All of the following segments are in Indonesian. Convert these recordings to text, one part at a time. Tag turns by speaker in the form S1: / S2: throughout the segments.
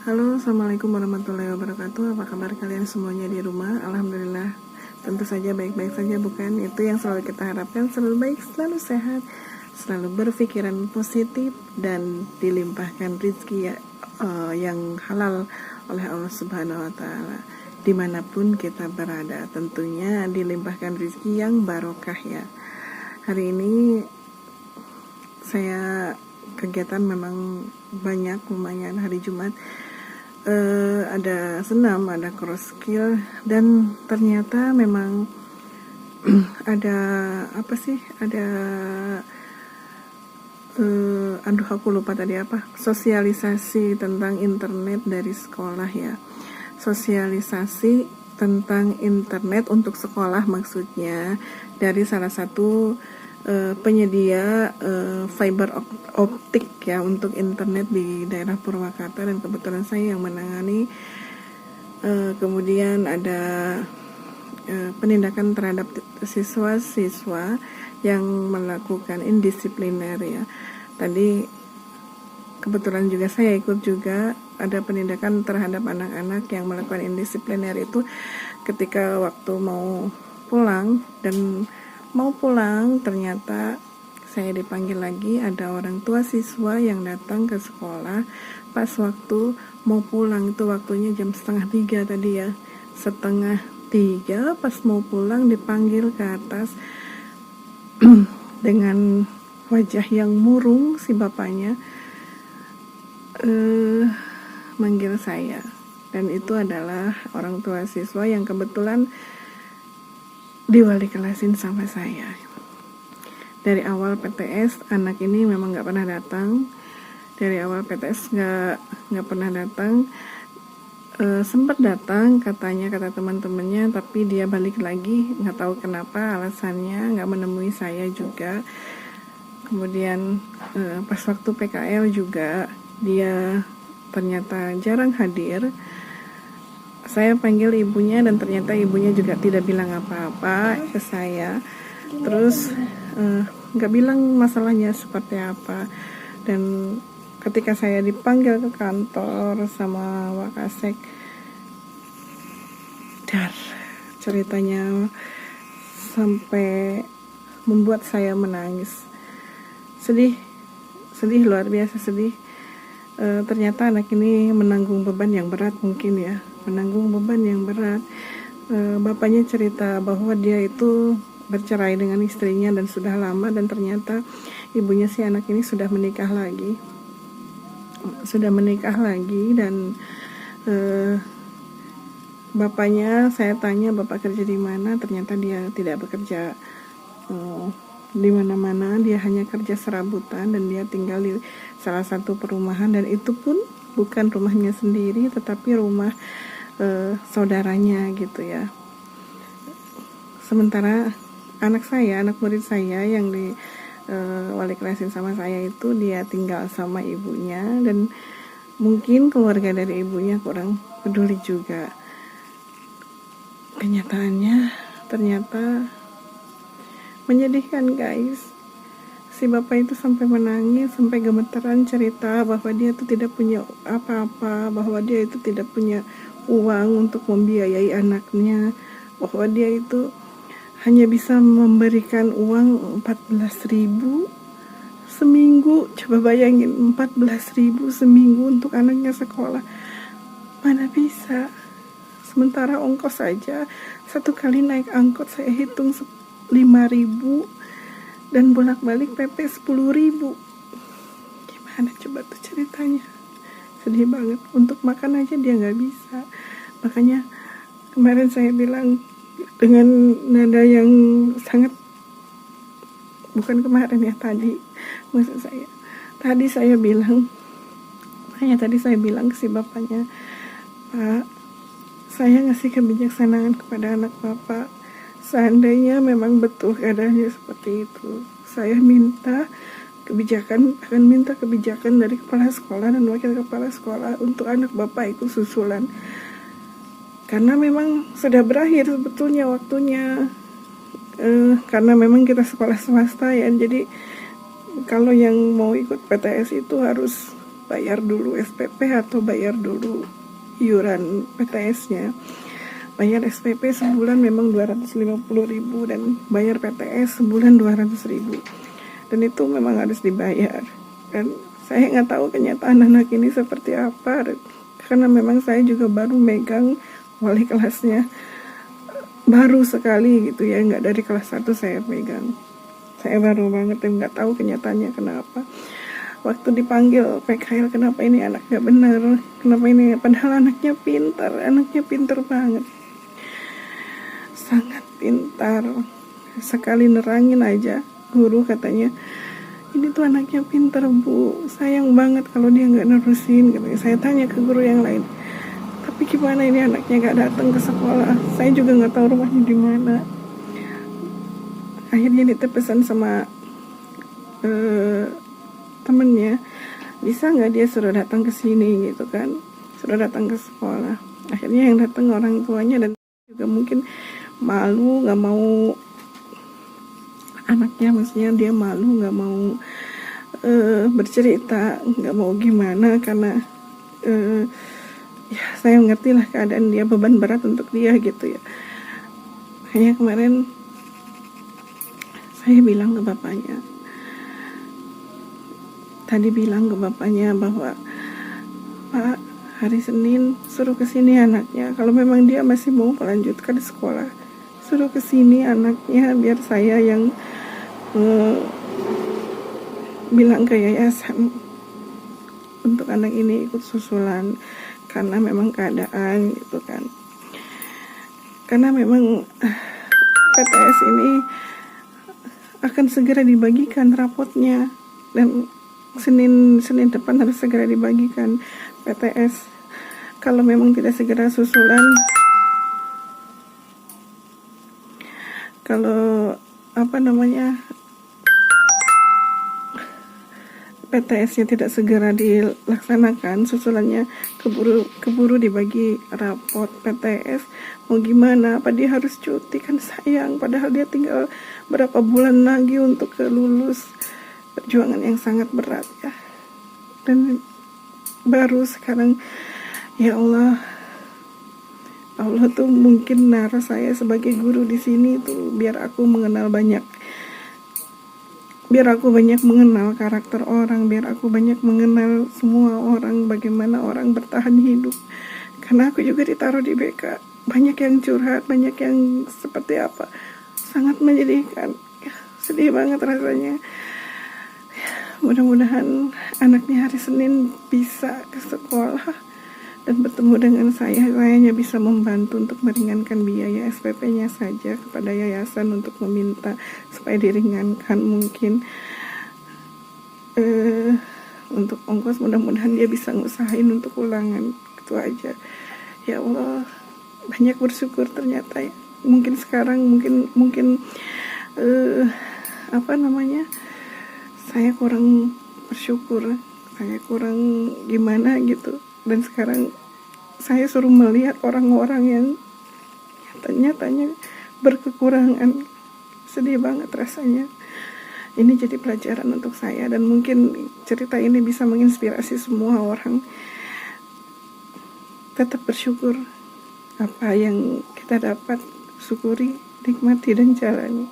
S1: Halo, assalamualaikum warahmatullahi wabarakatuh. Apa kabar kalian semuanya di rumah? Alhamdulillah, tentu saja baik-baik saja, bukan? Itu yang selalu kita harapkan, selalu baik, selalu sehat, selalu berpikiran positif, dan dilimpahkan rezeki yang halal oleh Allah Subhanahu wa Ta'ala. Dimanapun kita berada, tentunya dilimpahkan rezeki yang barokah ya. Hari ini saya kegiatan memang banyak, lumayan. Hari Jumat ada senam, ada cross skill, dan ternyata memang ada aduh aku lupa tadi apa, sosialisasi tentang internet dari sekolah ya, sosialisasi tentang internet untuk sekolah maksudnya, dari salah satu penyedia fiber optik ya untuk internet di daerah Purwakarta, dan kebetulan saya yang menangani. Kemudian ada penindakan terhadap siswa-siswa yang melakukan indisipliner ya. Tadi kebetulan juga saya ikut juga, ada penindakan terhadap anak-anak yang melakukan indisipliner itu ketika waktu mau pulang, dan mau pulang ternyata saya dipanggil lagi. Ada orang tua siswa yang datang ke sekolah pas waktu mau pulang, itu waktunya jam 2:30 tadi ya, 2:30 pas mau pulang dipanggil ke atas dengan wajah yang murung. Si bapaknya manggil saya, dan itu adalah orang tua siswa yang kebetulan diwali kelasin sama saya. Dari awal PTS anak ini memang nggak pernah datang. Dari awal PTS nggak pernah datang. Sempat datang katanya, kata teman-temannya, tapi dia balik lagi, nggak tahu kenapa alasannya, nggak menemui saya juga. Kemudian pas waktu PKL juga dia ternyata jarang hadir. Saya panggil ibunya, dan ternyata ibunya juga tidak bilang apa-apa ke saya. Terus nggak bilang masalahnya seperti apa. Dan ketika saya dipanggil ke kantor sama Wakasek, ceritanya sampai membuat saya menangis. Sedih luar biasa sedih. Ternyata anak ini menanggung beban yang berat, mungkin ya, menanggung beban yang berat. Bapaknya cerita bahwa dia itu bercerai dengan istrinya dan sudah lama, dan ternyata ibunya si anak ini sudah menikah lagi, dan bapaknya, saya tanya bapak kerja di mana, ternyata dia tidak bekerja di mana-mana, dia hanya kerja serabutan, dan dia tinggal di salah satu perumahan, dan itu pun bukan rumahnya sendiri tetapi rumah saudaranya gitu ya. Sementara anak murid saya yang di wali kelasin sama saya itu, dia tinggal sama ibunya, dan mungkin keluarga dari ibunya kurang peduli juga. Kenyataannya ternyata menyedihkan guys. Si bapak itu sampai menangis, sampai gemetaran cerita bahwa dia itu tidak punya apa-apa, bahwa dia itu tidak punya uang untuk membiayai anaknya, bahwa dia itu hanya bisa memberikan uang 14.000 seminggu. Coba bayangin, 14.000 seminggu untuk anaknya sekolah. Mana bisa? Sementara ongkos saja, satu kali naik angkot saya hitung 5.000, dan bolak-balik PP 10.000. Gimana coba tuh ceritanya? Sedih banget. Untuk makan aja dia nggak bisa. Makanya kemarin saya bilang dengan nada yang sangat, bukan kemarin ya, tadi maksud saya, tadi saya bilang ke si bapaknya, Pak, saya ngasih kebijaksanaan kepada anak Bapak. Seandainya memang betul keadaannya seperti itu, saya akan minta kebijakan dari kepala sekolah dan wakil kepala sekolah untuk anak Bapak itu susulan. Karena memang sudah berakhir sebetulnya waktunya. Karena memang kita sekolah swasta ya, jadi kalau yang mau ikut PTS itu harus bayar dulu SPP atau bayar dulu iuran PTS-nya. Bayar SPP sebulan memang 250.000 dan bayar PTS sebulan 200.000, dan itu memang harus dibayar. Dan saya nggak tahu kenyataan anak ini seperti apa, karena memang saya juga baru megang wali kelasnya, baru sekali gitu ya, nggak dari kelas 1 saya pegang. Saya baru banget dan nggak tahu kenyataannya kenapa. Waktu dipanggil PKL, kenapa ini anak gak benar, kenapa ini, padahal anaknya pintar banget, sangat pintar. Sekali nerangin aja guru katanya, ini tuh anaknya pintar bu, sayang banget kalau dia nggak nerusin gitu. Saya tanya ke guru yang lain, tapi gimana ini anaknya nggak datang ke sekolah, saya juga nggak tahu rumahnya di mana. Akhirnya ditepesan sama temennya, bisa nggak dia suruh datang ke sini gitu kan, suruh datang ke sekolah. Akhirnya yang datang orang tuanya, dan juga mungkin malu, nggak mau anaknya, maksudnya dia malu, nggak mau bercerita, nggak mau gimana, karena ya saya ngerti lah keadaan dia, beban berat untuk dia gitu ya. Hanya kemarin saya bilang ke bapaknya, bahwa Pak, hari Senin suruh kesini anaknya, kalau memang dia masih mau melanjutkan sekolah, suruh kesini anaknya, biar saya yang bilang ke yayasan untuk anak ini ikut susulan, karena memang keadaan gitu kan. Karena memang PTS ini akan segera dibagikan rapotnya, dan Senin depan harus segera dibagikan PTS. Kalau memang tidak segera susulan, kalau PTS-nya tidak segera dilaksanakan susulannya, keburu dibagi rapot PTS, mau gimana? Apa dia harus cuti? Kan sayang, padahal dia tinggal berapa bulan lagi untuk lulus. Perjuangan yang sangat berat ya, dan baru sekarang, ya Allah tuh mungkin naruh saya sebagai guru di sini tuh biar aku banyak mengenal karakter orang, biar aku banyak mengenal semua orang, bagaimana orang bertahan hidup. Karena aku juga ditaruh di BK, banyak yang curhat, banyak yang seperti apa, sangat menyedihkan ya, sedih banget rasanya. Mudah-mudahan anaknya hari Senin bisa ke sekolah dan bertemu dengan saya hanya bisa membantu untuk meringankan biaya SPP-nya saja kepada yayasan, untuk meminta supaya diringankan mungkin untuk ongkos. Mudah-mudahan dia bisa ngusahain untuk ulangan, itu aja. Ya Allah, banyak bersyukur ternyata ya. Mungkin sekarang mungkin saya kurang bersyukur, saya kurang gimana gitu, dan sekarang saya suruh melihat orang-orang yang nyatanya berkekurangan. Sedih banget rasanya. Ini jadi pelajaran untuk saya, dan mungkin cerita ini bisa menginspirasi semua orang. Tetap bersyukur, apa yang kita dapat syukuri, nikmati dan jalani.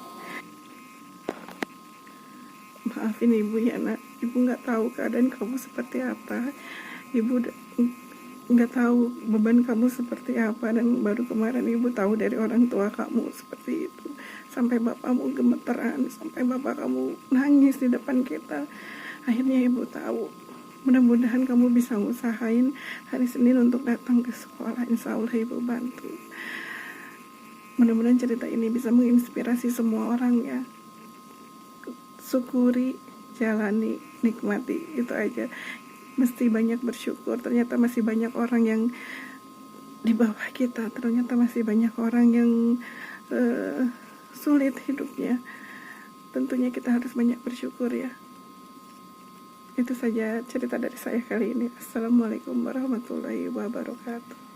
S1: Maafin ibu ya nak, ibu nggak tahu keadaan kamu seperti apa, ibu nggak tahu beban kamu seperti apa, dan baru kemarin ibu tahu dari orang tua kamu seperti itu, sampai bapakmu gemeteran, sampai bapak kamu nangis di depan kita. Akhirnya ibu tahu. Mudah-mudahan kamu bisa ngusahain hari Senin untuk datang ke sekolah, insya Allah ibu bantu. Mudah-mudahan cerita ini bisa menginspirasi semua orang ya. Syukuri, jalani, nikmati, itu aja. Mesti banyak bersyukur, ternyata masih banyak orang yang di bawah kita, ternyata masih banyak orang yang sulit hidupnya. Tentunya kita harus banyak bersyukur ya. Itu saja cerita dari saya kali ini. Assalamualaikum warahmatullahi wabarakatuh.